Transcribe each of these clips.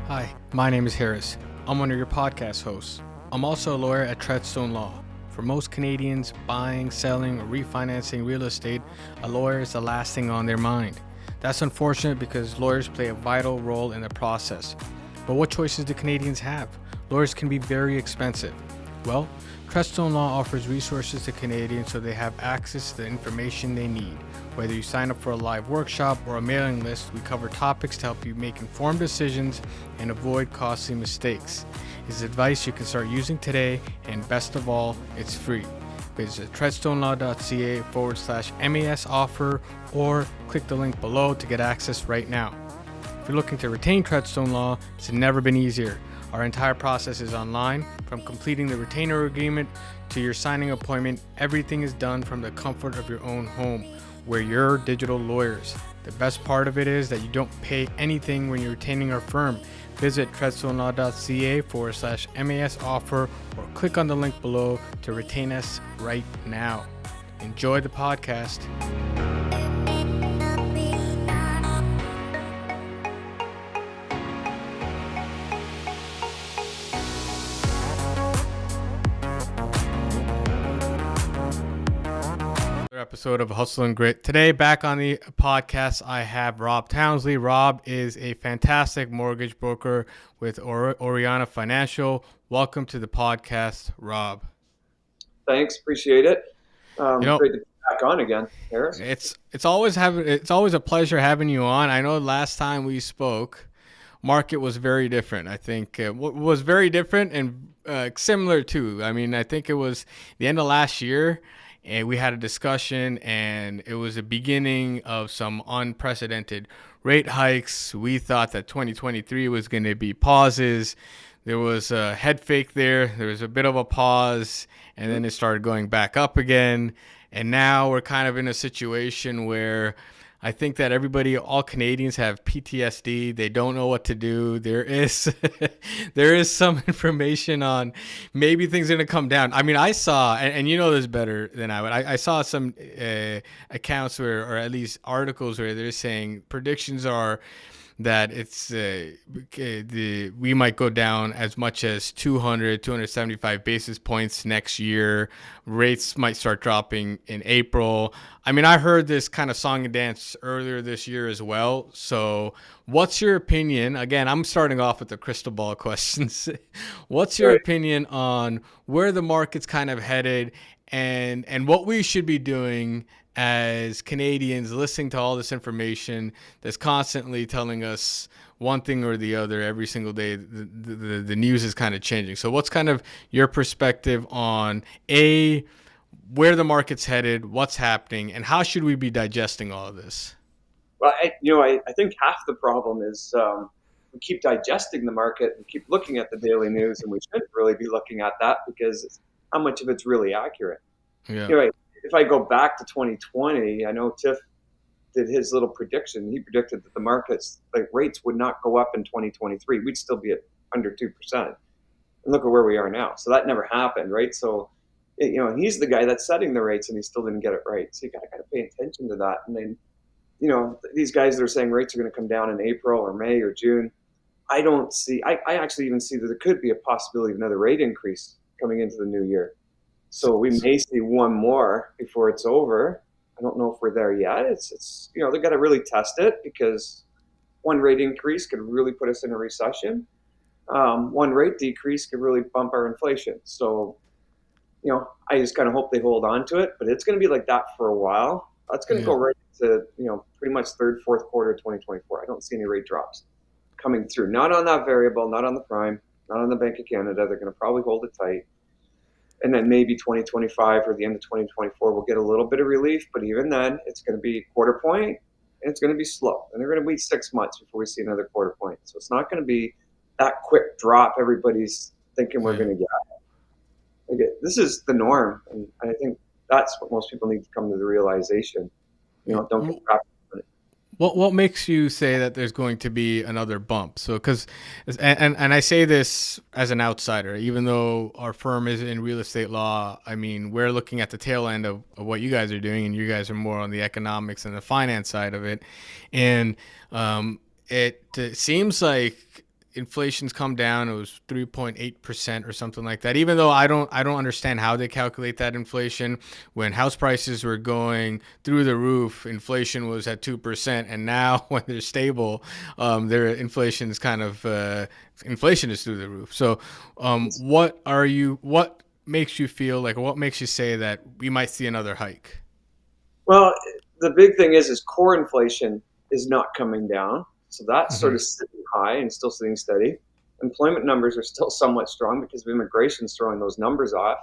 Hi, my name is Harris. I'm one of your podcast hosts. I'm also a lawyer at Treadstone Law. For most Canadians, buying, selling, or refinancing real estate, a lawyer is the last thing on their mind. That's unfortunate because lawyers play a vital role in the process. But what choices do Canadians have? Lawyers can be very expensive. Well, Treadstone Law offers resources to Canadians so they have access to the information they need. Whether you sign up for a live workshop or a mailing list, we cover topics to help you make informed decisions and avoid costly mistakes. It's advice you can start using today, and best of all, it's free. Visit treadstonelaw.ca/MAS offer or click the link below to get access right now. If you're looking to retain Treadstone Law, it's never been easier. Our entire process is online. From completing the retainer agreement to your signing appointment, everything is done from the comfort of your own home. We're your digital lawyers. The best part of it is that you don't pay anything when you're retaining our firm. Visit treadstonelaw.ca/MAS offer or click on the link below to retain us right now. Enjoy the podcast. Episode of Hustle and Grit. Today, back on the podcast, I have Rob Townsley. Rob is a fantastic mortgage broker with Oriana Financial. Welcome to the podcast, Rob. Thanks, appreciate it. Great to be back on again, Harris. It's always a pleasure having you on. I know last time we spoke, market was very different. I think was very different and similar too. I mean, I think it was the end of last year. And we had a discussion, and it was the beginning of some unprecedented rate hikes. We thought that 2023 was going to be pauses. There was a head fake there. There was a bit of a pause, and then it started going back up again. And now we're kind of in a situation where I think that all Canadians have PTSD. They don't know what to do. There is some information on maybe things are going to come down. I mean, I saw, and you know this better than I would, I saw some accounts or at least articles where they're saying predictions are that we might go down as much as 275 basis points next year. Rates might start dropping in April. I mean, I heard this kind of song and dance earlier this year as well. So what's your opinion? Again, I'm starting off with the crystal ball questions. What's your opinion on where the market's kind of headed and what we should be doing as Canadians listening to all this information that's constantly telling us one thing or the other every single day? The news is kind of changing. So what's kind of your perspective on where the market's headed, what's happening, and how should we be digesting all of this? Well, I think half the problem is we keep digesting the market and keep looking at the daily news, and we shouldn't really be looking at that because how much of it's really accurate. Yeah. If I go back to 2020, I know Tiff did his little prediction. He predicted that the markets, like rates, would not go up in 2023. We'd still be at under 2%. And look at where we are now. So that never happened, right? So, he's the guy that's setting the rates, and he still didn't get it right. So you got to pay attention to that. And then, these guys that are saying rates are going to come down in April or May or June, I actually even see that there could be a possibility of another rate increase coming into the new year. So we may see one more before it's over. I don't know if we're there yet. It's they've got to really test it because one rate increase could really put us in a recession. One rate decrease could really bump our inflation. So, I just kind of hope they hold on to it, but it's going to be like that for a while. That's going to go right to, pretty much third, fourth quarter of 2024. I don't see any rate drops coming through. Not on that variable, not on the prime, not on the Bank of Canada. They're going to probably hold it tight. And then maybe 2025 or the end of 2024, we'll get a little bit of relief. But even then, it's going to be quarter point, and it's going to be slow. And they're going to be 6 months before we see another quarter point. So it's not going to be that quick drop everybody's thinking we're going to get. This is the norm. And I think that's what most people need to come to the realization. Don't get trapped. What makes you say that there's going to be another bump? So, and I say this as an outsider, even though our firm is in real estate law. I mean, we're looking at the tail end of what you guys are doing, and you guys are more on the economics and the finance side of it. And it seems like inflation's come down. It was 3.8% or something like that. Even though I don't understand how they calculate that inflation. When house prices were going through the roof, inflation was at 2%, and now when they're stable, their inflation is inflation is through the roof. So, what makes you feel like, or what makes you say that we might see another hike? Well, the big thing is core inflation is not coming down. So that's sort Mm-hmm. of sitting high and still sitting steady. Employment numbers are still somewhat strong because of immigration's throwing those numbers off.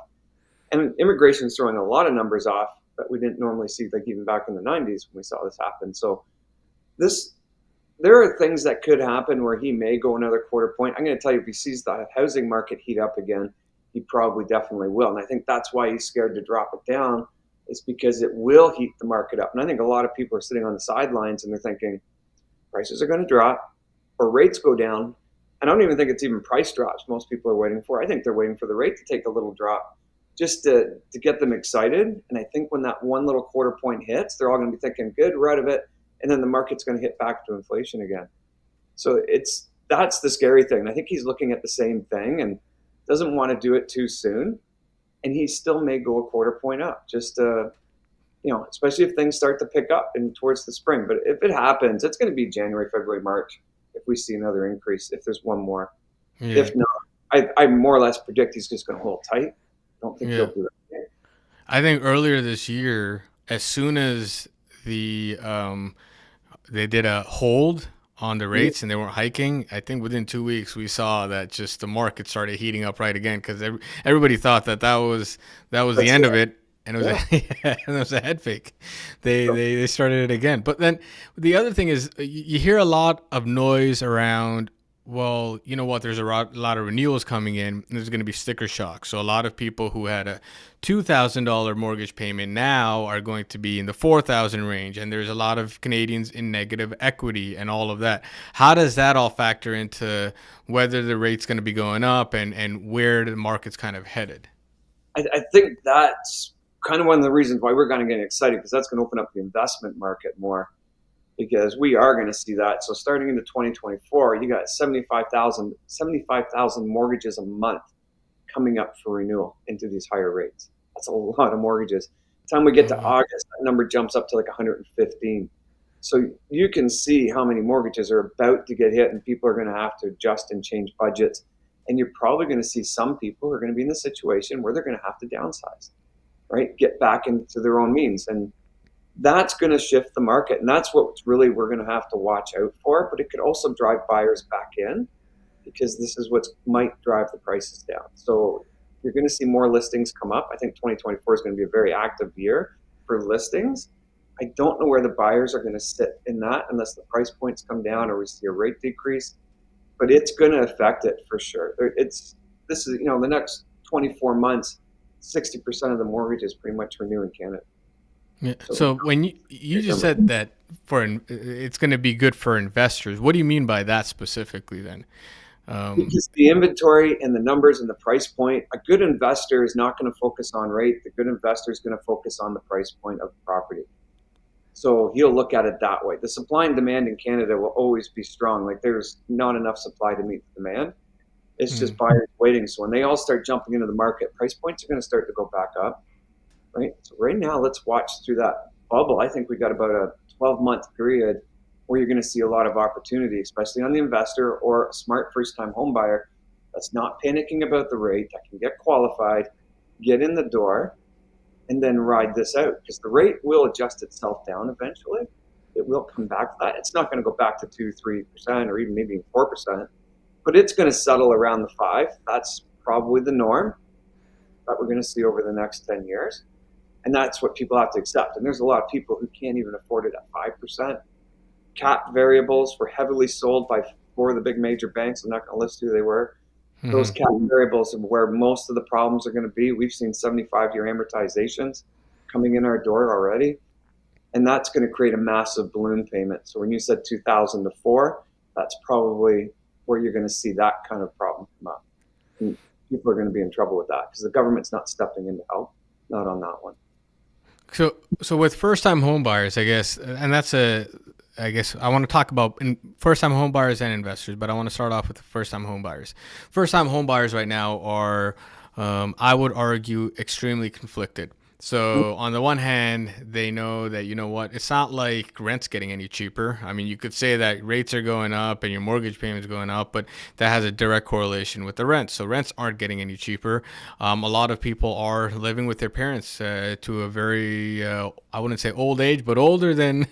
And immigration's throwing a lot of numbers off that we didn't normally see, like even back in the 90s when we saw this happen. So this there are things that could happen where he may go another quarter point. I'm going to tell you, if he sees the housing market heat up again, he probably definitely will. And I think that's why he's scared to drop it down, is because it will heat the market up. And I think a lot of people are sitting on the sidelines and they're thinking prices are going to drop or rates go down. And I don't even think it's even price drops most people are waiting for. I think they're waiting for the rate to take a little drop just to get them excited. And I think when that one little quarter point hits, they're all going to be thinking, good, we're out of it. And then the market's going to hit back to inflation again. So that's the scary thing. I think he's looking at the same thing and doesn't want to do it too soon. And he still may go a quarter point up, just especially if things start to pick up in towards the spring. But if it happens, it's going to be January, February, March if we see another increase, if there's one more. Yeah. If not, I more or less predict he's just going to hold tight. I don't think he'll do that. I think earlier this year, as soon as they did a hold on the rates and they weren't hiking, I think within 2 weeks we saw that just the market started heating up right again, because everybody thought that was the end of it. And it was and it was a head fake. They started it again. But then the other thing is, you hear a lot of noise around, well, you know what, there's a lot of renewals coming in, and there's going to be sticker shock. So a lot of people who had a $2,000 mortgage payment now are going to be in the $4,000 range, and there's a lot of Canadians in negative equity and all of that. How does that all factor into whether the rate's going to be going up and where the market's kind of headed? I think that's kind of one of the reasons why we're going to get excited, because that's going to open up the investment market more, because we are going to see that. So starting into 2024, you got 75,000 mortgages a month coming up for renewal into these higher rates. That's a lot of mortgages. By the time we get to August, that number jumps up to like 115. So you can see how many mortgages are about to get hit, and people are going to have to adjust and change budgets. And you're probably going to see some people who are going to be in the situation where they're going to have to downsize, right? Get back into their own means. And that's going to shift the market. And that's what really we're going to have to watch out for. But it could also drive buyers back in, because this is what might drive the prices down. So you're going to see more listings come up. I think 2024 is going to be a very active year for listings. I don't know where the buyers are going to sit in that unless the price points come down or we see a rate decrease. But it's going to affect it for sure. The next 24 months, 60% of the mortgages pretty much renew in Canada. Yeah. So when you just said that it's going to be good for investors, what do you mean by that specifically then? Because the inventory and the numbers and the price point, a good investor is not going to focus on rate. The good investor is going to focus on the price point of the property. So he'll look at it that way. The supply and demand in Canada will always be strong. Like, there's not enough supply to meet the demand. It's just buyers waiting. So when they all start jumping into the market, price points are going to start to go back up, right? So right now, let's watch through that bubble. I think we got about a 12-month period where you're going to see a lot of opportunity, especially on the investor or a smart first-time home buyer that's not panicking about the rate, that can get qualified, get in the door, and then ride this out, because the rate will adjust itself down eventually. It will come back to that. It's not going to go back to 2-3% or even maybe 4%, but it's going to settle around the 5%. That's probably the norm that we're going to see over the next 10 years. And that's what people have to accept. And there's a lot of people who can't even afford it at 5%. Cap variables were heavily sold by 4 of the big major banks. I'm not going to list who they were. Those cap variables are where most of the problems are going to be. We've seen 75-year amortizations coming in our door already, and that's going to create a massive balloon payment. So when you said 2,000 to 4, that's probably where you're going to see that kind of problem come up. And people are going to be in trouble with that because the government's not stepping in to help, not on that one. So with first-time home buyers, I guess, and that's I guess I want to talk about first-time home buyers and investors, but I want to start off with the first-time home buyers. First-time home buyers right now are, I would argue, extremely conflicted. So on the one hand, they know that, you know what, it's not like rent's getting any cheaper. I mean, you could say that rates are going up and your mortgage payment's going up, but that has a direct correlation with the rent. So rents aren't getting any cheaper. A lot of people are living with their parents to a very, I wouldn't say old age, but older than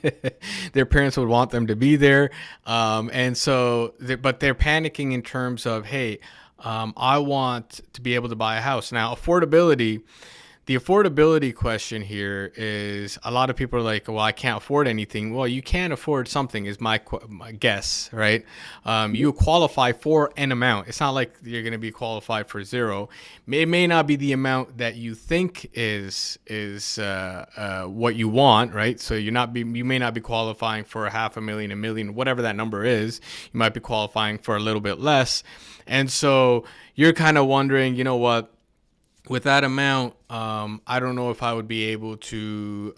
their parents would want them to be there. And so, but they're panicking in terms of, hey, I want to be able to buy a house. Now, affordability. The affordability question here is a lot of people are like, well, I can't afford anything. Well, you can afford something is my guess, right? You qualify for an amount. It's not like you're going to be qualified for zero. It may not be the amount that you think is what you want, right? So you may not be qualifying for $500,000, $1 million, whatever that number is. You might be qualifying for a little bit less. And so you're kind of wondering, you know what? With that amount, I don't know if I would be able to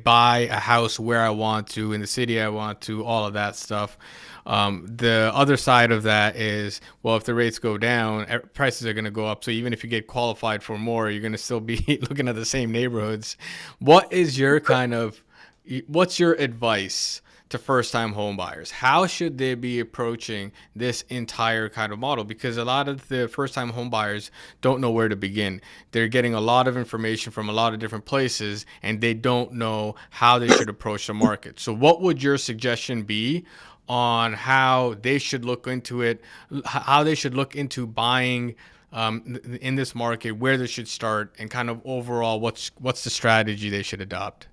buy a house where I want to, in the city I want to, all of that stuff. The other side of that is, well, if the rates go down, prices are going to go up. So even if you get qualified for more, you're going to still be looking at the same neighborhoods. What's your advice to first-time home buyers? How should they be approaching this entire kind of model? Because a lot of the first-time home buyers don't know where to begin. They're getting a lot of information from a lot of different places, and they don't know how they should approach the market. So what would your suggestion be on how they should look into it, how they should look into buying in this market, where they should start, and kind of overall what's the strategy they should adopt?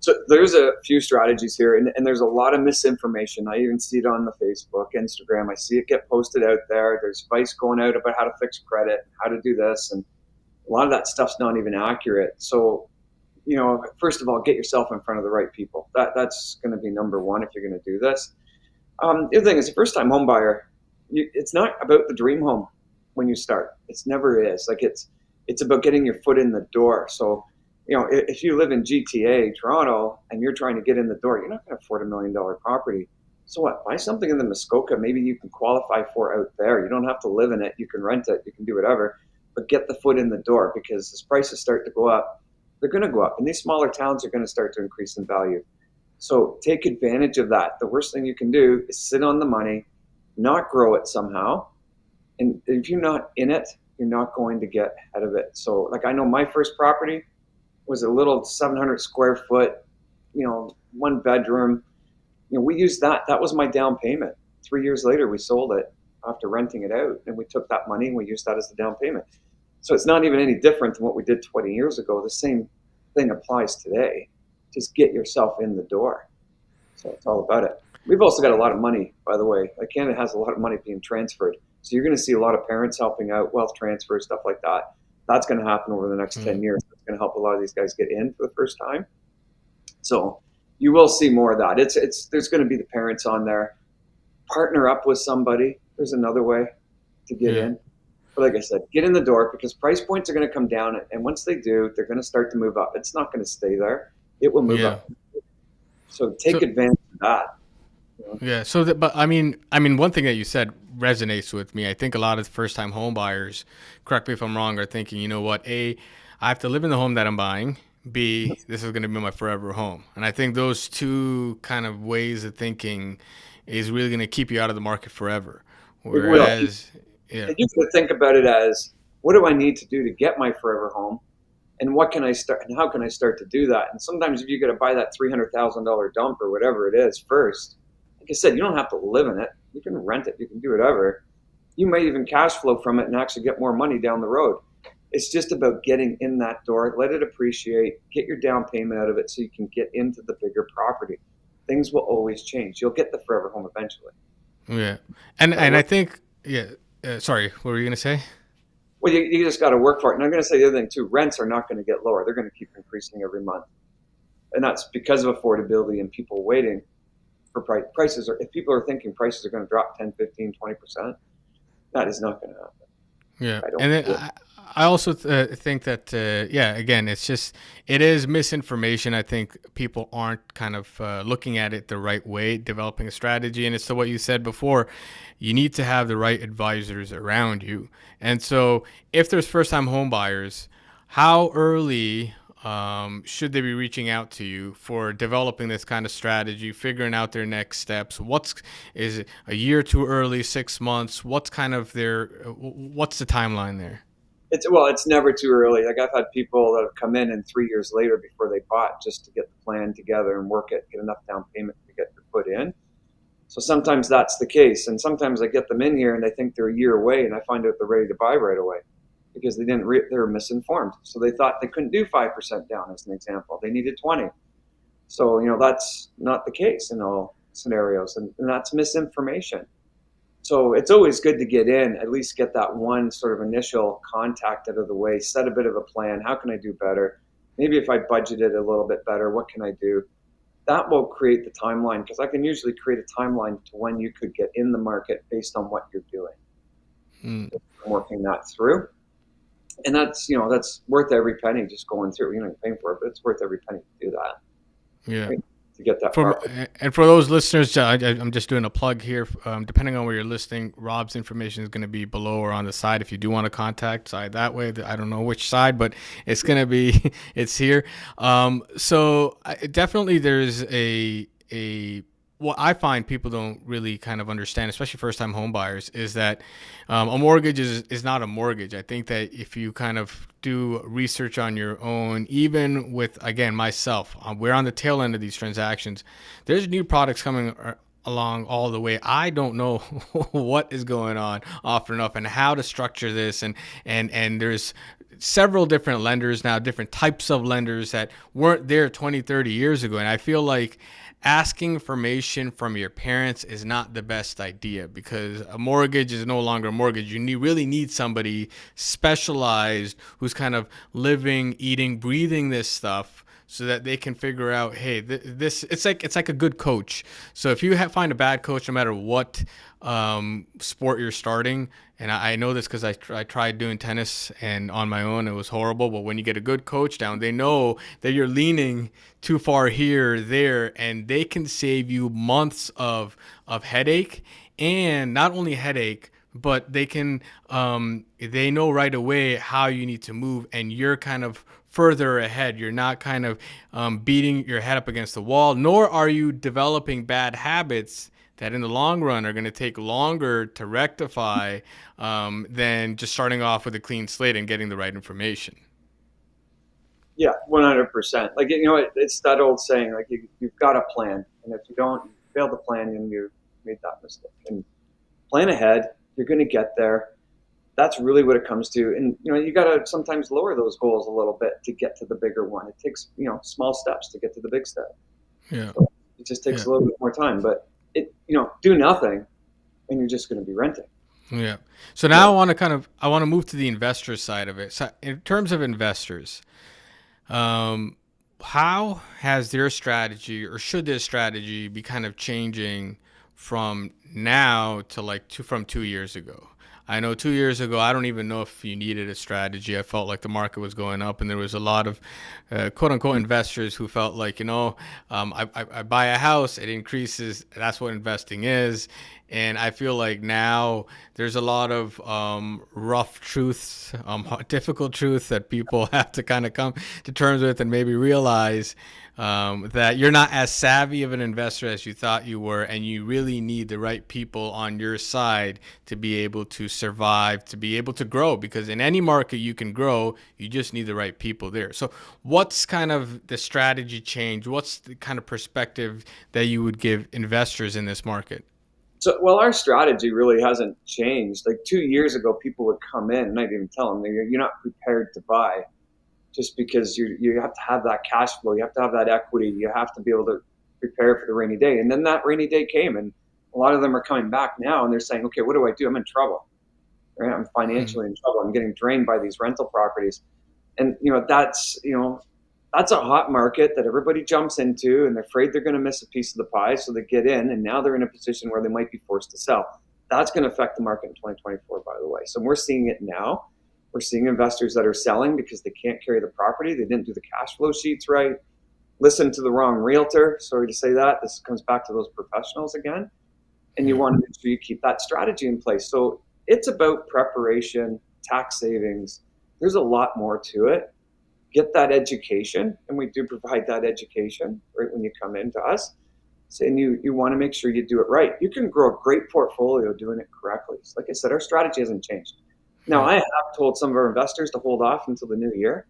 So there's a few strategies here, and there's a lot of misinformation. I even see it on the Facebook, Instagram. I see it get posted out there. There's advice going out about how to fix credit, how to do this, and a lot of that stuff's not even accurate. So, first of all, get yourself in front of the right people. That's going to be number one if you're going to do this. The other thing is, a first-time home buyer, it's not about the dream home when you start. It never is. Like it's about getting your foot in the door. So, if you live in GTA, Toronto, and you're trying to get in the door, you're not going to afford $1 million property. So what? Buy something in the Muskoka. Maybe you can qualify for out there. You don't have to live in it. You can rent it. You can do whatever. But get the foot in the door, because as prices start to go up, they're going to go up. And these smaller towns are going to start to increase in value. So take advantage of that. The worst thing you can do is sit on the money, not grow it somehow. And if you're not in it, you're not going to get ahead of it. So like I know my first property was a little 700 square foot, 1 bedroom. We used that. That was my down payment. 3 years later, we sold it after renting it out, and we took that money and we used that as the down payment. So it's not even any different than what we did 20 years ago. The same thing applies today. Just get yourself in the door. So it's all about it. We've also got a lot of money, by the way. Like Canada has a lot of money being transferred. So you're going to see a lot of parents helping out, wealth transfer, stuff like that. That's going to happen over the next 10 years. It's going to help a lot of these guys get in for the first time. So you will see more of that. There's going to be the parents on there. Partner up with somebody. There's another way to get in. But like I said, get in the door, because price points are going to come down. And once they do, they're going to start to move up. It's not going to stay there. It will move up. So take advantage of that. Yeah. So, but I mean, one thing that you said resonates with me. I think a lot of first-time home buyers, correct me if I'm wrong, are thinking, you know what? A, I have to live in the home that I'm buying. B, this is going to be my forever home. And I think those two kind of ways of thinking is really going to keep you out of the market forever. Whereas, you have to think about it as, what do I need to do to get my forever home? And what can I start, and how can I start to do that? And sometimes if you got to buy that $300,000 dump or whatever it is first, like I said, you don't have to live in it. You can rent it. You can do whatever. You might even cash flow from it and actually get more money down the road. It's just about getting in that door, let it appreciate, get your down payment out of it so you can get into the bigger property. Things will always change. You'll get the forever home eventually. Yeah. And I think, sorry, what were you going to say? Well, you just got to work for it. And I'm going to say the other thing too, rents are not going to get lower. They're going to keep increasing every month. And that's because of affordability and people waiting for prices. If people are thinking prices are going to drop 10, 15, 20%, that is not going to happen. Yeah, I don't. and then I also think that yeah, again, it is misinformation. I think people aren't kind of looking at it the right way, developing a strategy, and it's to what you said before. You need to have the right advisors around you, and so if there's first-time home buyers, how early should they be reaching out to you for developing this kind of strategy, figuring out their next steps? Is it a year too early, 6 months? What's the timeline there? It's never too early. Like I've had people that have come in and 3 years later before they bought just to get the plan together and work it, get enough down payment to get the put in. So sometimes that's the case, and sometimes I get them in here and they think they're a year away, and I find out they're ready to buy right away because they were misinformed. So they thought they couldn't do 5% down as an example. They needed 20. So that's not the case in all scenarios, and that's misinformation. So it's always good to get in, at least get that one sort of initial contact out of the way, set a bit of a plan. How can I do better? Maybe if I budget it a little bit better, what can I do? That will create the timeline, because I can usually create a timeline to when you could get in the market based on what you're doing. Mm. I'm working that through. And that's worth every penny just going through. You're paying for it, but it's worth every penny to do that. Yeah. Right? To get that For far. and for those listeners, I'm just doing a plug here. Depending on where you're listening, Rob's information is going to be below or on the side. If you do want to contact side that way, I don't know which side, but it's going to be it's here. So definitely there's a what I find people don't really kind of understand, especially first-time home buyers, is that a mortgage is not a mortgage. I think that if you kind of do research on your own, even with, again, myself, we're on the tail end of these transactions. There's new products coming along all the way. I don't know what is going on often enough and how to structure this. And there's several different lenders now, different types of lenders that weren't there 20, 30 years ago. And I feel like asking information from your parents is not the best idea, because a mortgage is no longer a mortgage. You really need somebody specialized who's kind of living, eating, breathing this stuff, so that they can figure out, hey, this it's like a good coach. So if you find a bad coach, no matter what sport you're starting, and I know this because I tried doing tennis and on my own, it was horrible. But when you get a good coach down, they know that you're leaning too far here, there, and they can save you months of headache, and not only headache, but they can they know right away how you need to move, and you're kind of further ahead. You're not kind of beating your head up against the wall, nor are you developing bad habits that in the long run are going to take longer to rectify than just starting off with a clean slate and getting the right information. Yeah, 100%. Like, it's that old saying, like you've got a plan. And if you don't, you fail to plan, and you made that mistake. And plan ahead. You're going to get there. That's really what it comes to. And, you got to sometimes lower those goals a little bit to get to the bigger one. It takes, small steps to get to the big step. Yeah. So it just takes a little bit more time, but do nothing and you're just going to be renting. Yeah. So now I want to move to the investor side of it. So in terms of investors, how has their strategy, or should their strategy be kind of changing from now to from 2 years ago? I know 2 years ago, I don't even know if you needed a strategy. I felt like the market was going up, and there was a lot of quote unquote investors who felt like, I buy a house, it increases. That's what investing is. And I feel like now there's a lot of rough truths, difficult truths that people have to kind of come to terms with and maybe realize that you're not as savvy of an investor as you thought you were, and you really need the right people on your side to be able to survive, to be able to grow, because in any market you can grow, you just need the right people there. So what's kind of the strategy change? What's the kind of perspective that you would give investors in this market? So, well, our strategy really hasn't changed. Like 2 years ago, people would come in and I'd even tell them, you're not prepared to buy, just because you have to have that cash flow. You have to have that equity. You have to be able to prepare for the rainy day. And then that rainy day came, and a lot of them are coming back now, and they're saying, okay, what do I do? I'm in trouble. Right? I'm financially in trouble. I'm getting drained by these rental properties. And, that's a hot market that everybody jumps into, and they're afraid they're going to miss a piece of the pie. So they get in, and now they're in a position where they might be forced to sell. That's going to affect the market in 2024, by the way. So we're seeing it now. We're seeing investors that are selling because they can't carry the property. They didn't do the cash flow sheets right. Listen to the wrong realtor. Sorry to say that. This comes back to those professionals again. And you want to make sure you keep that strategy in place. So it's about preparation, tax savings. There's a lot more to it. Get that education, and we do provide that education right when you come into us. And you want to make sure you do it right. You can grow a great portfolio doing it correctly. So like I said, our strategy hasn't changed. Now, I have told some of our investors to hold off until the new year,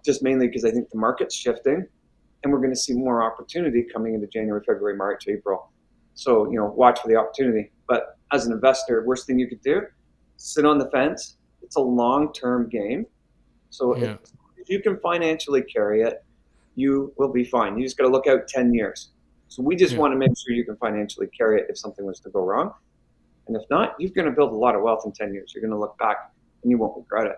just mainly because I think the market's shifting, and we're going to see more opportunity coming into January, February, March, April. So, watch for the opportunity. But as an investor, worst thing you could do, sit on the fence. It's a long-term game. So if you can financially carry it, you will be fine. You just got to look out 10 years. So we just want to make sure you can financially carry it if something was to go wrong. And if not, you're going to build a lot of wealth in 10 years. You're going to look back and you won't regret it.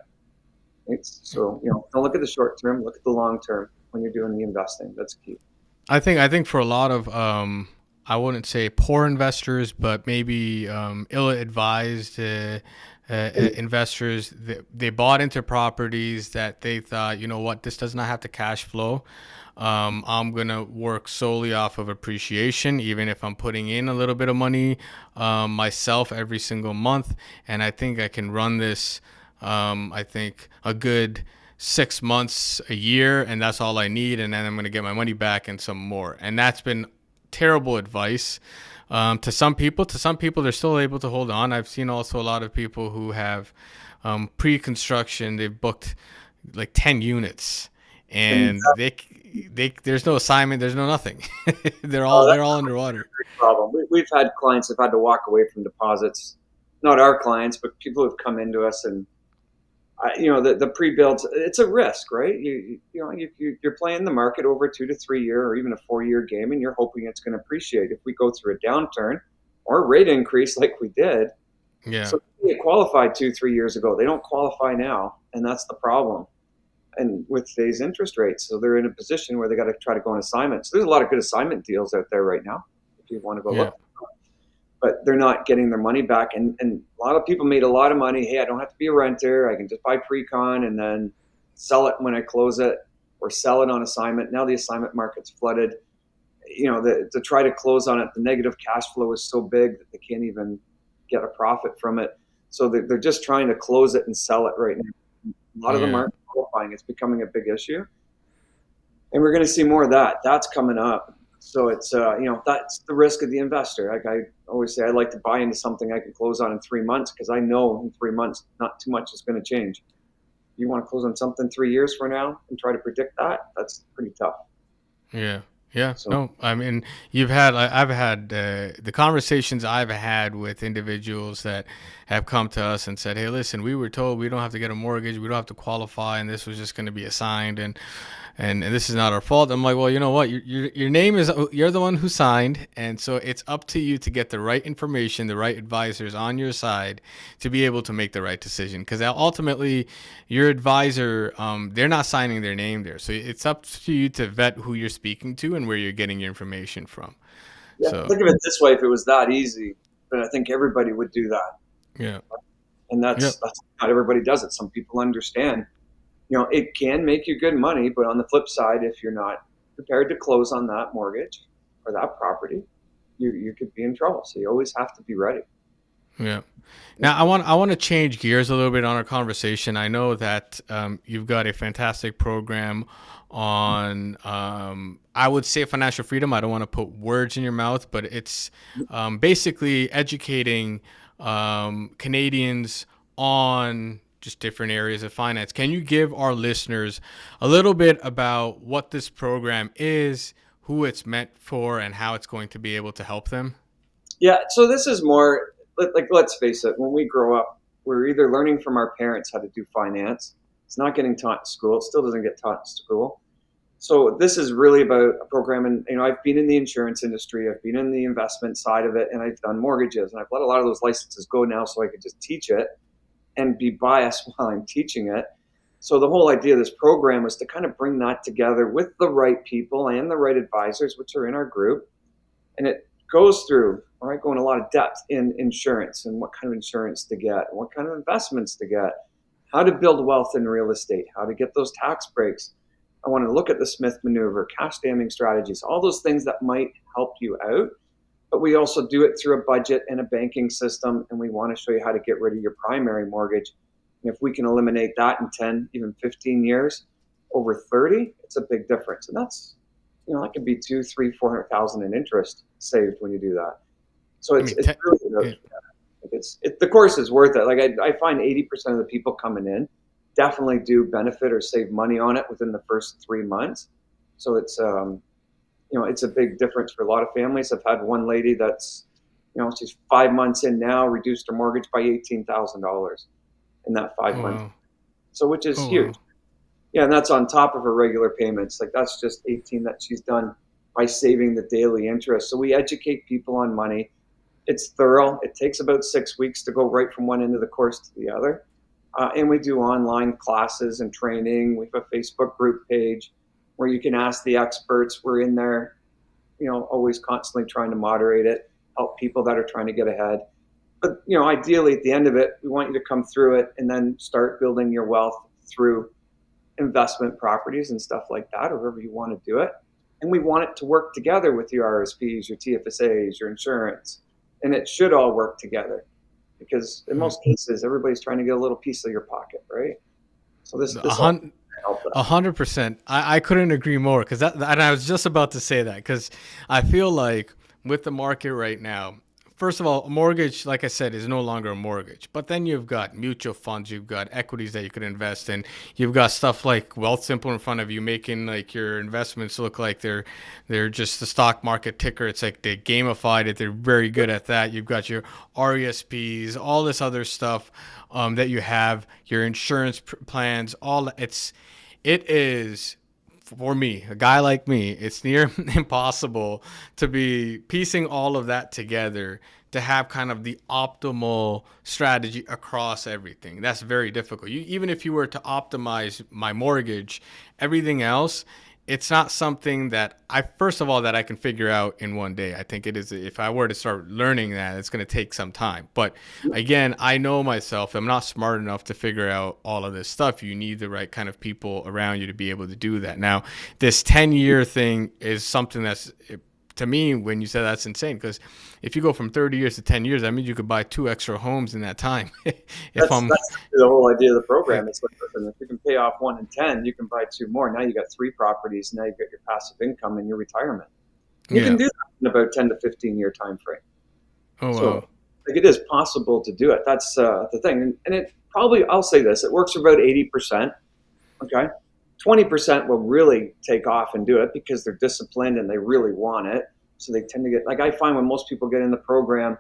Right? So, don't look at the short term, look at the long term when you're doing the investing. That's key. I think for a lot of I wouldn't say poor investors, but maybe ill-advised investors, they bought into properties that they thought, you know what, this does not have to cash flow. I'm going to work solely off of appreciation, even if I'm putting in a little bit of money myself every single month. And I think I can run this, I think, a good 6 months, a year, and that's all I need. And then I'm going to get my money back and some more. And that's been terrible advice to some people. To some people, they're still able to hold on. I've seen also a lot of people who have pre-construction. They've booked like 10 units, and there's no assignment, there's no nothing. they're all underwater. Problem. We've had clients that have had to walk away from deposits. Not our clients, but people who have come into us, and the pre-builds. It's a risk, right? You're playing the market over a 2 to 3 year or even a 4-year game, and you're hoping it's going to appreciate. If we go through a downturn or a rate increase like we did, so they qualified 2-3 years ago. They don't qualify now, and that's the problem. And with today's interest rates, so they're in a position where they got to try to go on assignments. There's a lot of good assignment deals out there right now if you want to go look. But they're not getting their money back. And a lot of people made a lot of money. Hey, I don't have to be a renter. I can just buy pre-con and then sell it when I close it, or sell it on assignment. Now the assignment market's flooded. To try to close on it, the negative cash flow is so big that they can't even get a profit from it. So they're just trying to close it and sell it right now. A lot of them aren't qualifying. It's becoming a big issue. And we're going to see more of that. That's coming up. So it's, that's the risk of the investor. Like I always say, I like to buy into something I can close on in 3 months, because I know in 3 months, not too much is going to change. You want to close on something 3 years from now and try to predict that? That's pretty tough. Yeah. Yeah. So, no, I mean, I've had the conversations I've had with individuals that have come to us and said, hey, listen, we were told we don't have to get a mortgage, we don't have to qualify, and this was just going to be assigned, and this is not our fault. I'm like, well, you know what? Your name is, you're the one who signed. And so it's up to you to get the right information, the right advisors on your side to be able to make the right decision. Because ultimately, your advisor, they're not signing their name there. So it's up to you to vet who you're speaking to and where you're getting your information from. Yeah, so think of it this way. If it was that easy, then I think everybody would do that. Yeah. And that's not everybody does it. Some people understand. It can make you good money, but on the flip side, if you're not prepared to close on that mortgage or that property, you could be in trouble. So you always have to be ready. Yeah. Now I want to change gears a little bit on our conversation. I know that you've got a fantastic program on I would say financial freedom. I don't want to put words in your mouth, but it's basically educating Canadians on just different areas of finance. Can you give our listeners a little bit about what this program is, who it's meant for, and how it's going to be able to help them? Yeah, so this is more, like, let's face it, when we grow up, we're either learning from our parents how to do finance. It's not getting taught in school. It still doesn't get taught in school. So this is really about a program. And, I've been in the insurance industry. I've been in the investment side of it, and I've done mortgages. And I've let a lot of those licenses go now so I could just teach it and be biased while I'm teaching it. So the whole idea of this program was to kind of bring that together with the right people and the right advisors, which are in our group. And it goes through, all right, going a lot of depth in insurance and what kind of insurance to get, what kind of investments to get, how to build wealth in real estate, how to get those tax breaks. I want to look at the Smith maneuver, cash damming strategies, all those things that might help you out. But we also do it through a budget and a banking system, and we want to show you how to get rid of your primary mortgage. And if we can eliminate that in 10, even 15 years, over 30, it's a big difference. And that's, that could be 2, 3, 400,000 in interest saved when you do that. So it's really good. The course is worth it. Like I find 80% of the people coming in definitely do benefit or save money on it within the first 3 months. So it's it's a big difference for a lot of families. I've had one lady that's, she's 5 months in now, reduced her mortgage by $18,000 in that 5 months. So which is huge. Wow. Yeah, and that's on top of her regular payments. Like that's just 18 that she's done by saving the daily interest. So we educate people on money. It's thorough. It takes about 6 weeks to go right from one end of the course to the other. And we do online classes and training. We have a Facebook group page where you can ask the experts. We're in there, always constantly trying to moderate it, help people that are trying to get ahead. But, ideally at the end of it, we want you to come through it and then start building your wealth through investment properties and stuff like that, or however you want to do it. And we want it to work together with your RSPs, your TFSAs, your insurance. And it should all work together because in most cases, everybody's trying to get a little piece of your pocket, right? So this 100%. I couldn't agree more because and I was just about to say that because I feel like with the market right now, first of all, a mortgage, like I said, is no longer a mortgage. But then you've got mutual funds, you've got equities that you could invest in. You've got stuff like Wealthsimple in front of you, making like your investments look like they're just the stock market ticker. It's like they gamified it. They're very good at that. You've got your RESPs, all this other stuff that you have, your insurance plans. It is. For me, a guy like me, it's near impossible to be piecing all of that together to have kind of the optimal strategy across everything. That's very difficult. Even if you were to optimize my mortgage, everything else, it's not something that I can figure out in one day. I think it is, if I were to start learning that, it's going to take some time. But again, I know myself, I'm not smart enough to figure out all of this stuff. You need the right kind of people around you to be able to do that. Now, this 10-year thing is something that's, to me, when you said that's insane, because if you go from 30 years to 10 years, that means you could buy 2 extra homes in that time. That's the whole idea of the program. It's like, listen, if you can pay off 1 in 10, you can buy 2 more. Now you got 3 properties. Now you've got your passive income and your retirement. You can do that in about 10 to 15 year time frame. So like it is possible to do it. That's the thing. And it probably, I'll say this, it works for about 80%. Okay. 20% will really take off and do it because they're disciplined and they really want it. So they tend to get, like I find when most people get in the program,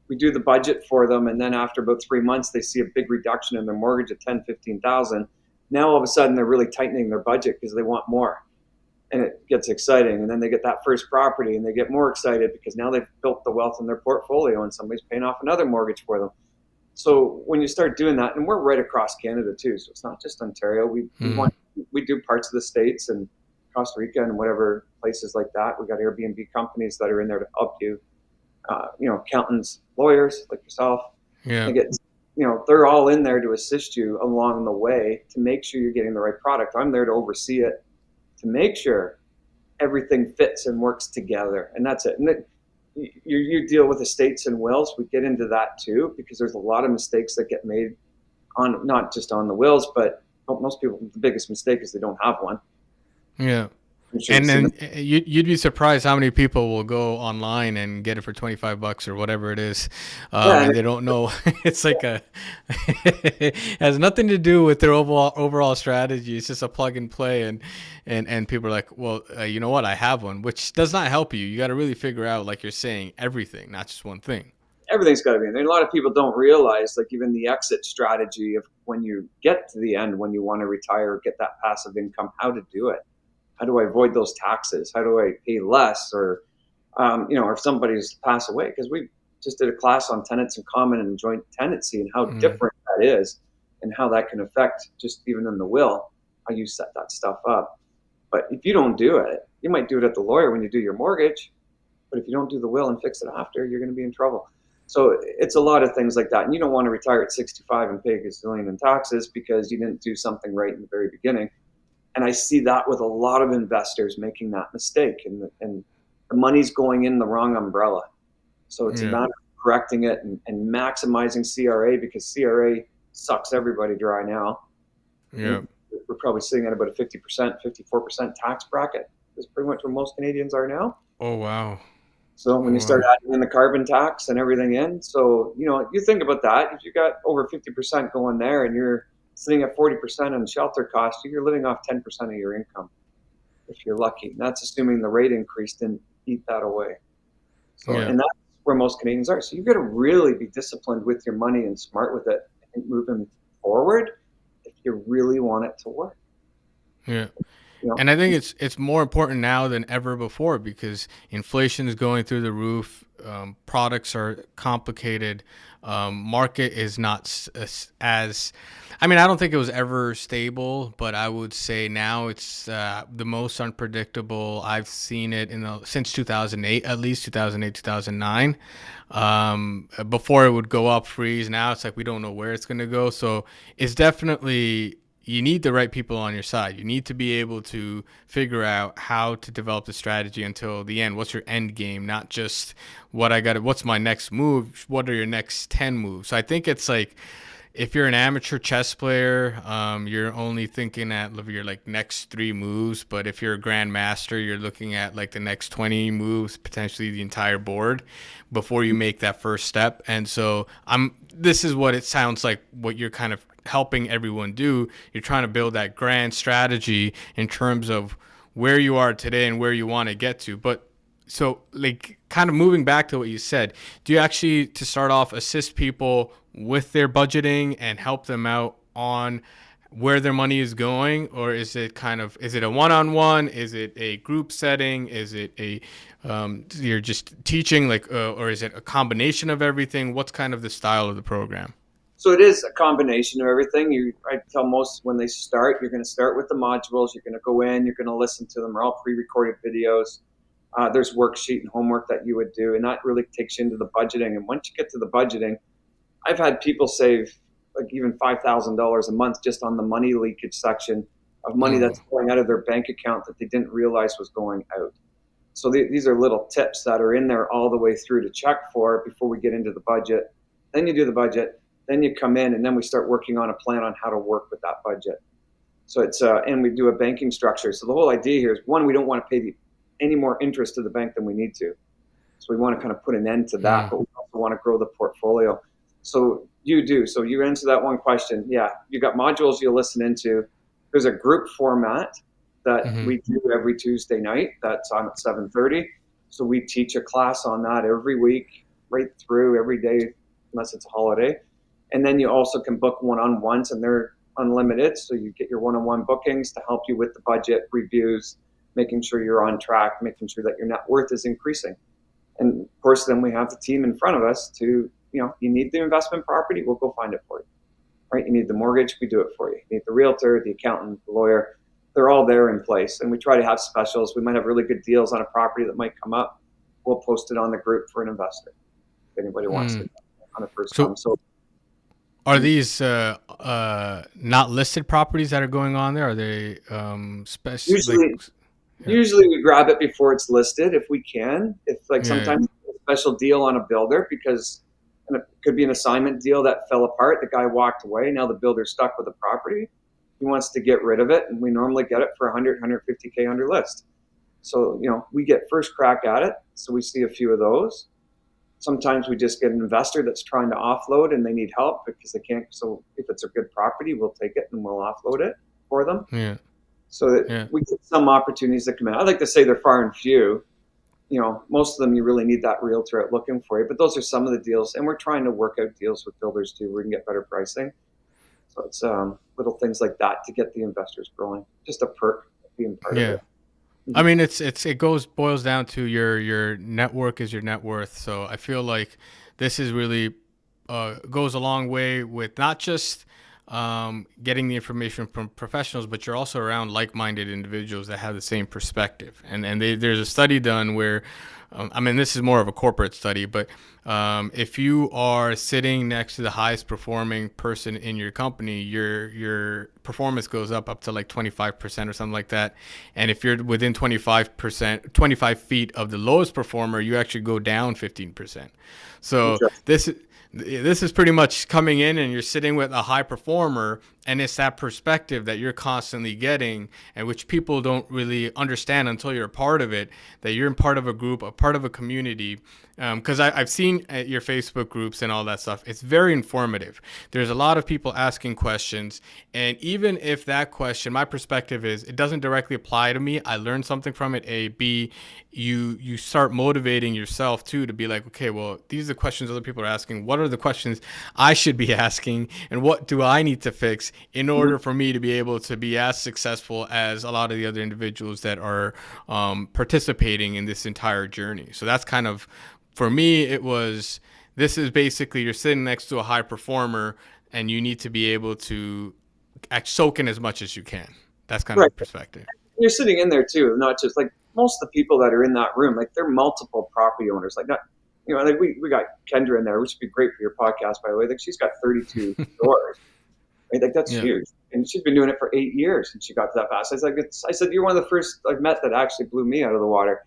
we do the budget for them. And then after about 3 months, they see a big reduction in their mortgage of 10, 15,000. Now all of a sudden they're really tightening their budget because they want more. And it gets exciting. And then they get that first property and they get more excited because now they've built the wealth in their portfolio and somebody's paying off another mortgage for them. So when you start doing that, and we're right across Canada too, so it's not just Ontario. We do parts of the States and Costa Rica and whatever places like that. We got Airbnb companies that are in there to help you. Accountants, lawyers like yourself. Yeah. They're all in there to assist you along the way to make sure you're getting the right product. I'm there to oversee it, to make sure everything fits and works together, and that's it. And you deal with estates and wills. We get into that too because there's a lot of mistakes that get made on not just on the wills, but most people, the biggest mistake is they don't have one. Yeah. And then you'd be surprised how many people will go online and get it for $25 or whatever it is. And they don't know. It's like it has nothing to do with their overall strategy. It's just a plug and play. And people are like, well, you know what? I have one, which does not help you. You got to really figure out, like you're saying, everything, not just one thing. Everything's got to be in there. A lot of people don't realize, like even the exit strategy of when you get to the end, when you want to retire, or get that passive income, how to do it. How do I avoid those taxes? How do I pay less? Or, if somebody's passed away, because we just did a class on tenants in common and joint tenancy and how different that is and how that can affect just even in the will, how you set that stuff up. But if you don't do it, you might do it at the lawyer when you do your mortgage. But if you don't do the will and fix it after, you're going to be in trouble. So it's a lot of things like that. And you don't want to retire at 65 and pay a gazillion in taxes because you didn't do something right in the very beginning. And I see that with a lot of investors making that mistake, and the money's going in the wrong umbrella. So it's a matter of correcting it and maximizing CRA, because CRA sucks everybody dry now. Yeah. We're probably sitting at about a 50%, 54% tax bracket. That's pretty much where most Canadians are now. Oh, wow. So when you start adding in the carbon tax and everything in, so, you think about that. If you got over 50% going there and you're sitting at 40% on shelter costs, you're living off 10% of your income, if you're lucky. And that's assuming the rate increase didn't eat that away. So, and that's where most Canadians are. So you've got to really be disciplined with your money and smart with it and moving forward if you really want it to work. Yeah. And I think it's more important now than ever before, because inflation is going through the roof. Products are complicated. Market is not as I mean, I don't think it was ever stable, but I would say now it's the most unpredictable. I've seen it since 2008, at least 2008, 2009. Before it would go up, freeze. Now it's like we don't know where it's going to go. So it's definitely, you need the right people on your side. You need to be able to figure out how to develop the strategy until the end. What's your end game? Not just what's my next move? What are your next 10 moves? So I think it's like, if you're an amateur chess player, you're only thinking at your next 3 moves. But if you're a grandmaster, you're looking at the next 20 moves, potentially the entire board, before you make that first step. And so this is what it sounds like, what you're kind of helping everyone do. You're trying to build that grand strategy in terms of where you are today and where you want to get to. But so kind of moving back to what you said, do you actually, to start off, assist people with their budgeting and help them out on where their money is going? Or is it a one-on-one? Is it a group setting? Is it you're just teaching, or is it a combination of everything? What's kind of the style of the program? So it is a combination of everything. I tell most when they start, you're going to start with the modules. You're going to go in, you're going to listen to them. They're all pre-recorded videos. There's worksheet and homework that you would do, and that really takes you into the budgeting. And once you get to the budgeting, I've had people save even $5,000 a month just on the money leakage section of money that's going out of their bank account that they didn't realize was going out. So these are little tips that are in there all the way through to check for before we get into the budget. Then you do the budget, then you come in, and then we start working on a plan on how to work with that budget. So it's and we do a banking structure. So the whole idea here is, one, we don't want to pay any more interest to the bank than we need to. So we want to kind of put an end to that, but we also want to grow the portfolio. So you do. So you answer that one question. Yeah, you got modules you'll listen into. There's a group format that we do every Tuesday night. That's on at 7:30. So we teach a class on that every week, right through every day, unless it's a holiday. And then you also can book one-on-ones, and they're unlimited. So you get your one-on-one bookings to help you with the budget reviews, making sure you're on track, making sure that your net worth is increasing. And of course, then we have the team in front of us to, you need the investment property, we'll go find it for you, right? You need the mortgage, we do it for you. You need the realtor, the accountant, the lawyer, they're all there in place. And we try to have specials. We might have really good deals on a property that might come up. We'll post it on the group for an investor if anybody wants it on a first come. So are these not listed properties that are going on there? Are they special? Usually we grab it before it's listed if we can. If sometimes a special deal on a builder, because it could be an assignment deal that fell apart. The guy walked away. Now the builder's stuck with the property. He wants to get rid of it, and we normally get it for 100, 150K under list. So, we get first crack at it. So we see a few of those. Sometimes we just get an investor that's trying to offload and they need help because they can't. So if it's a good property, we'll take it and we'll offload it for them. Yeah. So that we get some opportunities that come in. I like to say they're far and few. Most of them you really need that realtor out looking for you. But those are some of the deals, and we're trying to work out deals with builders too, where we can get better pricing. So it's little things like that to get the investors growing. Just a perk of being part of it. I mean, it boils down to your network is your net worth. So I feel like this is really goes a long way with not just getting the information from professionals, but you're also around like-minded individuals that have the same perspective. And there's a study done where, I mean, this is more of a corporate study, but if you are sitting next to the highest performing person in your company, your performance goes up to like 25% or something like that. And if you're within 25 feet of the lowest performer, you actually go down 15%. So this is pretty much coming in and you're sitting with a high performer, and it's that perspective that you're constantly getting, and which people don't really understand until you're a part of it, that you're part of a group, a part of a community. Because I've seen your Facebook groups and all that stuff. It's very informative. There's a lot of people asking questions, and even if that question, my perspective is, it doesn't directly apply to me, I learned something from it. A, B, you start motivating yourself too to be like, okay, well, these are the questions other people are asking. What are the questions I should be asking, and what do I need to fix in order for me to be able to be as successful as a lot of the other individuals that are participating in this entire journey? So that's kind of, for me, this is basically, you're sitting next to a high performer and you need to be able to soak in as much as you can. That's kind of the perspective. You're sitting in there too, not just like most of the people that are in that room, like they're multiple property owners. Like, not, like we got Kendra in there, which would be great for your podcast, by the way. Like, she's got 32 doors. Right? Like, that's huge. And she's been doing it for 8 years and she got to that fast. I said, you're one of the first I've met that actually blew me out of the water.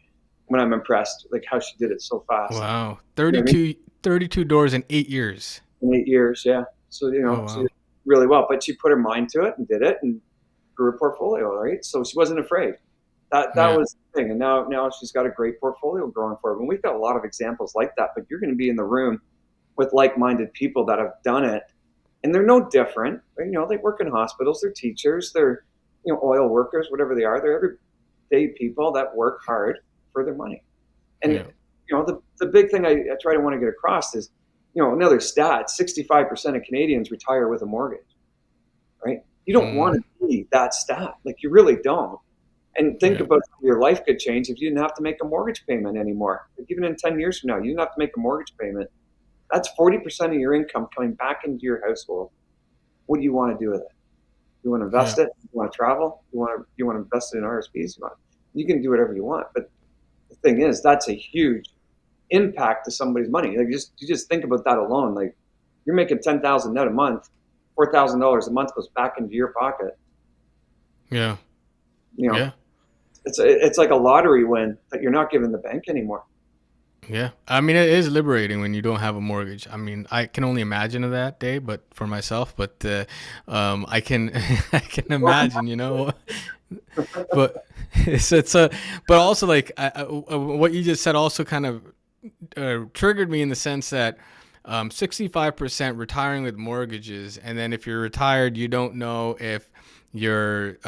When I'm impressed, like how she did it so fast. Wow. 32 doors in 8 years. In 8 years, yeah. So, she did really well, but she put her mind to it and did it and grew her portfolio, right? So she wasn't afraid. That was the thing. And now she's got a great portfolio growing for her. And we've got a lot of examples like that, but you're going to be in the room with like-minded people that have done it, and they're no different. Right? They work in hospitals, they're teachers, they're, oil workers, whatever they are. They're everyday people that work hard for their money. And the big thing I try to want to get across is, another stat: 65% of Canadians retire with a mortgage. Right? You don't want to be that stat. Like, you really don't. And think about how your life could change if you didn't have to make a mortgage payment anymore. Like, even in 10 years from now, you didn't have to make a mortgage payment. That's 40% of your income coming back into your household. What do you want to do with it? You want to invest it? You want to travel? You want to invest it in RSPs? You can do whatever you want, but the thing is, that's a huge impact to somebody's money. Like, you just think about that alone. Like, you're making $10,000 net a month, $4,000 a month goes back into your pocket. Yeah. It's like a lottery win that you're not giving the bank anymore. Yeah. I mean, it is liberating when you don't have a mortgage. I mean, I can only imagine that day, but for myself, but I can I can imagine, but but also, like, what you just said also kind of triggered me in the sense that 65% retiring with mortgages, and then if you're retired, you don't know if your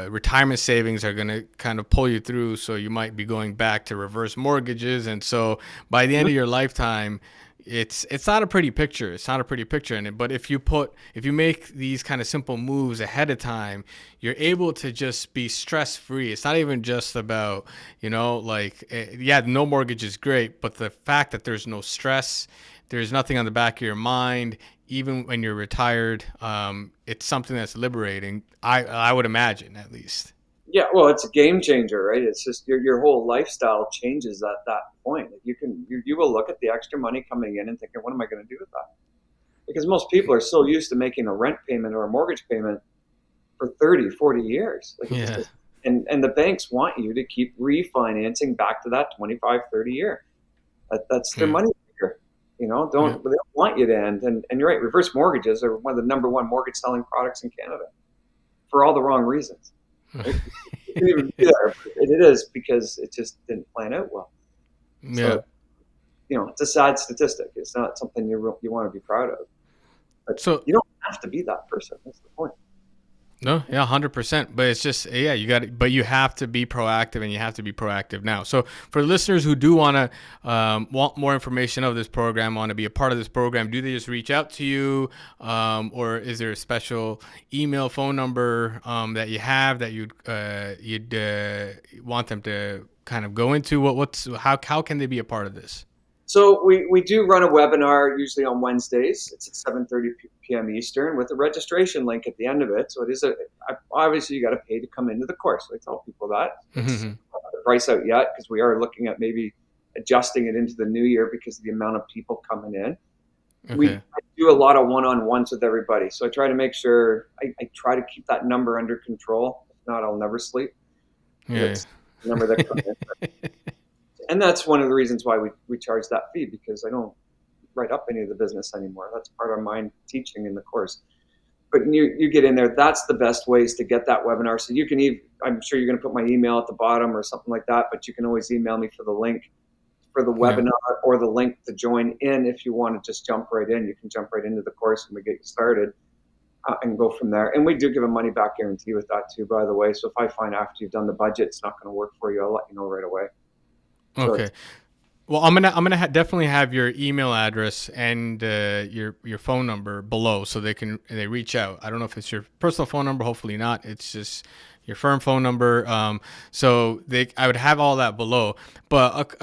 retirement savings are going to kind of pull you through, so you might be going back to reverse mortgages, and so by the end of your lifetime, it's not a pretty picture. It's not a pretty picture in it. But if you make these kind of simple moves ahead of time, you're able to just be stress free. It's not even just about, no mortgage is great, but the fact that there's no stress, there's nothing on the back of your mind, even when you're retired, it's something that's liberating. I would imagine, at least. Yeah, well, it's a game changer, right? It's just your whole lifestyle changes at that point. You will look at the extra money coming in and thinking, what am I going to do with that? Because most people are so used to making a rent payment or a mortgage payment for 30, 40 years. And the banks want you to keep refinancing back to that 25, 30 year. That's their money maker. They don't want you to end. And you're right, reverse mortgages are one of the number one mortgage selling products in Canada for all the wrong reasons. It didn't even be there. It is because it just didn't plan out well. So, it's a sad statistic. It's not something you want to be proud of. But you don't have to be that person. That's the point. No, 100%. But it's just, but you have to be proactive, and you have to be proactive now. So for listeners who do want more information of this program, want to be a part of this program, do they just reach out to you? Or is there a special email, phone number that you have that you'd want them to kind of go into? How can they be a part of this? So we do run a webinar usually on Wednesdays. It's at 7:30 p.m. Eastern with a registration link at the end of it. So it is obviously you got to pay to come into the course. So I tell people that. It's Mm-hmm. not the price out yet because we are looking at maybe adjusting it into the new year because of the amount of people coming in. Okay. I do a lot of one-on-ones with everybody. So I try to make sure I try to keep that number under control. If not, I'll never sleep. Yeah. It's the number that comes in. And that's one of the reasons why we charge that fee, because I don't write up any of the business anymore. That's part of my teaching in the course. But you get in there, that's the best ways to get that webinar. So you can even, I'm sure you're going to put my email at the bottom or something like that, but you can always email me for the link for the Yeah. webinar or the link to join in. If you want to just jump right in, you can jump right into the course and we get you started and go from there. And we do give a money back guarantee with that too, by the way. So if I find after you've done the budget, it's not going to work for you, I'll let you know right away. So Okay. Well, I'm gonna definitely have your email address and your phone number below, so they reach out. I don't know if it's your personal phone number. Hopefully not. It's just your firm phone number. So I would have all that below. But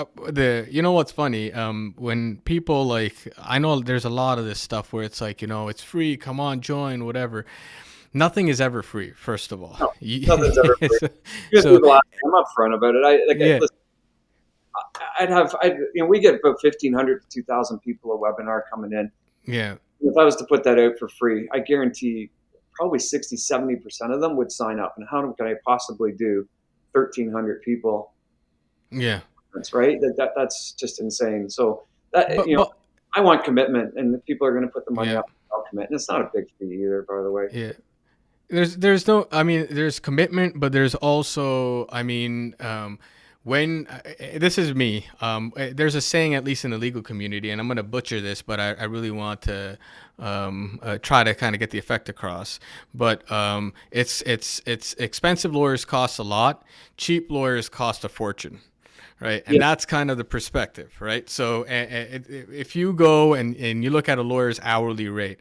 you know what's funny? When people like, I know there's a lot of this stuff where it's like, it's free. Come on, join, whatever. Nothing is ever free. First of all, no, nothing's ever free. so I'm upfront about it. yeah. Listen, we get about 1,500 to 2,000 people a webinar coming in. Yeah. If I was to put that out for free, I guarantee probably 60, 70% of them would sign up. And how can I possibly do 1,300 people? Yeah. That's right. That's just insane. So that, But I want commitment, and if people are going to put the money yeah. up, I'll commit. And it's not a big fee either, by the way. Yeah. There's no, I mean, there's commitment, but there's also, I mean, when this is me, there's a saying, at least in the legal community, and I'm going to butcher this, but I really want to try to kind of get the effect across. But it's expensive lawyers cost a lot, cheap lawyers cost a fortune. Right. And that's kind of the perspective. Right. So if you go and you look at a lawyer's hourly rate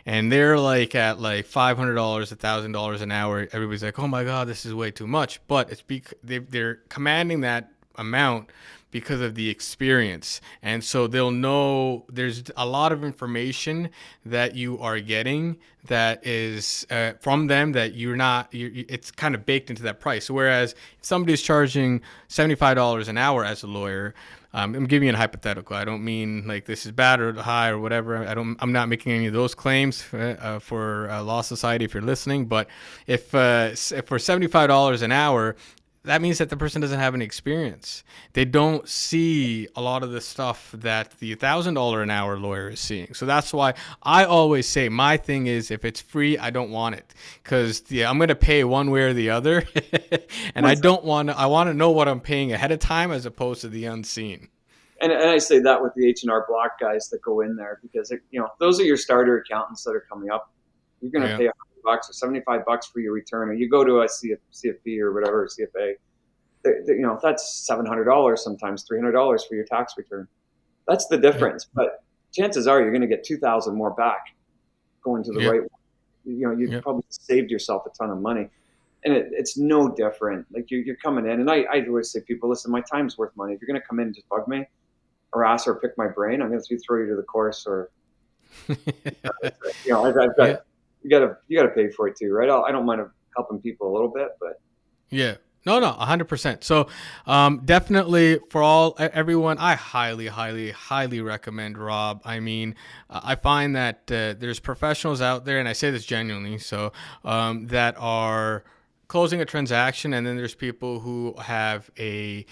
and they're like at like $500, $1,000 an hour, everybody's like, oh, my God, this is way too much. But it's they're commanding that amount because of the experience. And so they'll know there's a lot of information that you are getting that is from them that it's kind of baked into that price. So whereas if somebody's charging $75 an hour as a lawyer, I'm giving you a hypothetical. I don't mean like this is bad or high or whatever. I'm not making any of those claims for Law Society if you're listening. But if for $75 an hour, that means that the person doesn't have any experience. They don't see a lot of the stuff that the $1,000 an hour lawyer is seeing. So that's why I always say my thing is, if it's free, I don't want it, because I'm going to pay one way or the other, and I want to know what I'm paying ahead of time as opposed to the unseen. And I say that with the H&R Block guys that go in there, because those are your starter accountants that are coming up. You're going to pay $100 or $75 for your return, or you go to a CFP or whatever, CFA. That's $700, sometimes $300 for your tax return. That's the difference. Yeah. But chances are you're going to get $2,000 more back going to the right one. You probably saved yourself a ton of money, and it's no different. Like you're coming in, and I always say to people, listen, my time's worth money. If you're going to come in and just bug me, or ask or pick my brain, I'm going to throw you to the course, or I've got. You gotta pay for it too, right? I don't mind helping people a little bit, but yeah, no, 100%. So definitely for everyone, I highly, highly, highly recommend Rob. I mean, I find that there's professionals out there, and I say this genuinely, so that are closing a transaction, and then there's people who have a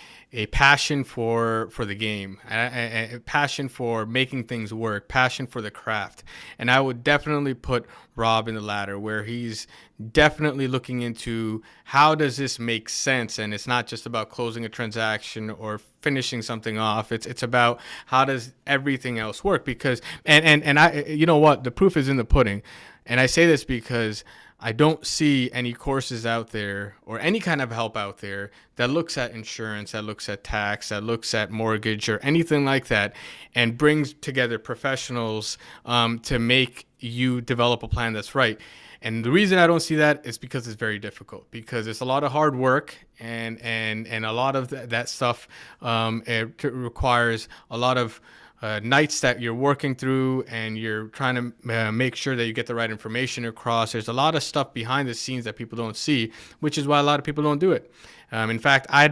passion for the game, a passion for making things work, passion for the craft. And I would definitely put Rob in the latter, where he's definitely looking into how does this make sense, and it's not just about closing a transaction or finishing something off. It's about how does everything else work, because and I, you know what, the proof is in the pudding. And I say this because I don't see any courses out there or any kind of help out there that looks at insurance, that looks at tax, that looks at mortgage or anything like that, and brings together professionals to make you develop a plan that's right. And the reason I don't see that is because it's very difficult, because it's a lot of hard work, and a lot of that stuff it requires a lot of nights that you're working through, and you're trying to make sure that you get the right information across. There's a lot of stuff behind the scenes that people don't see, which is why a lot of people don't do it. In fact, I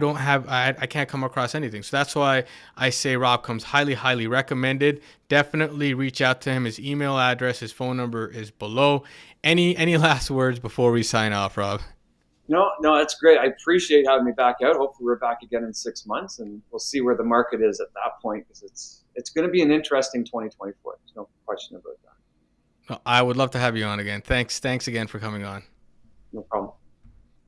can't come across anything. So that's why I say Rob Combs highly, highly recommended. Definitely reach out to him. His email address, his phone number is below. Any last words before we sign off, Rob? No, no, that's great. I appreciate having me back out. Hopefully, we're back again in 6 months, and we'll see where the market is at that point, because it's going to be an interesting 2024. There's no question about that. I would love to have you on again. Thanks again for coming on. No problem.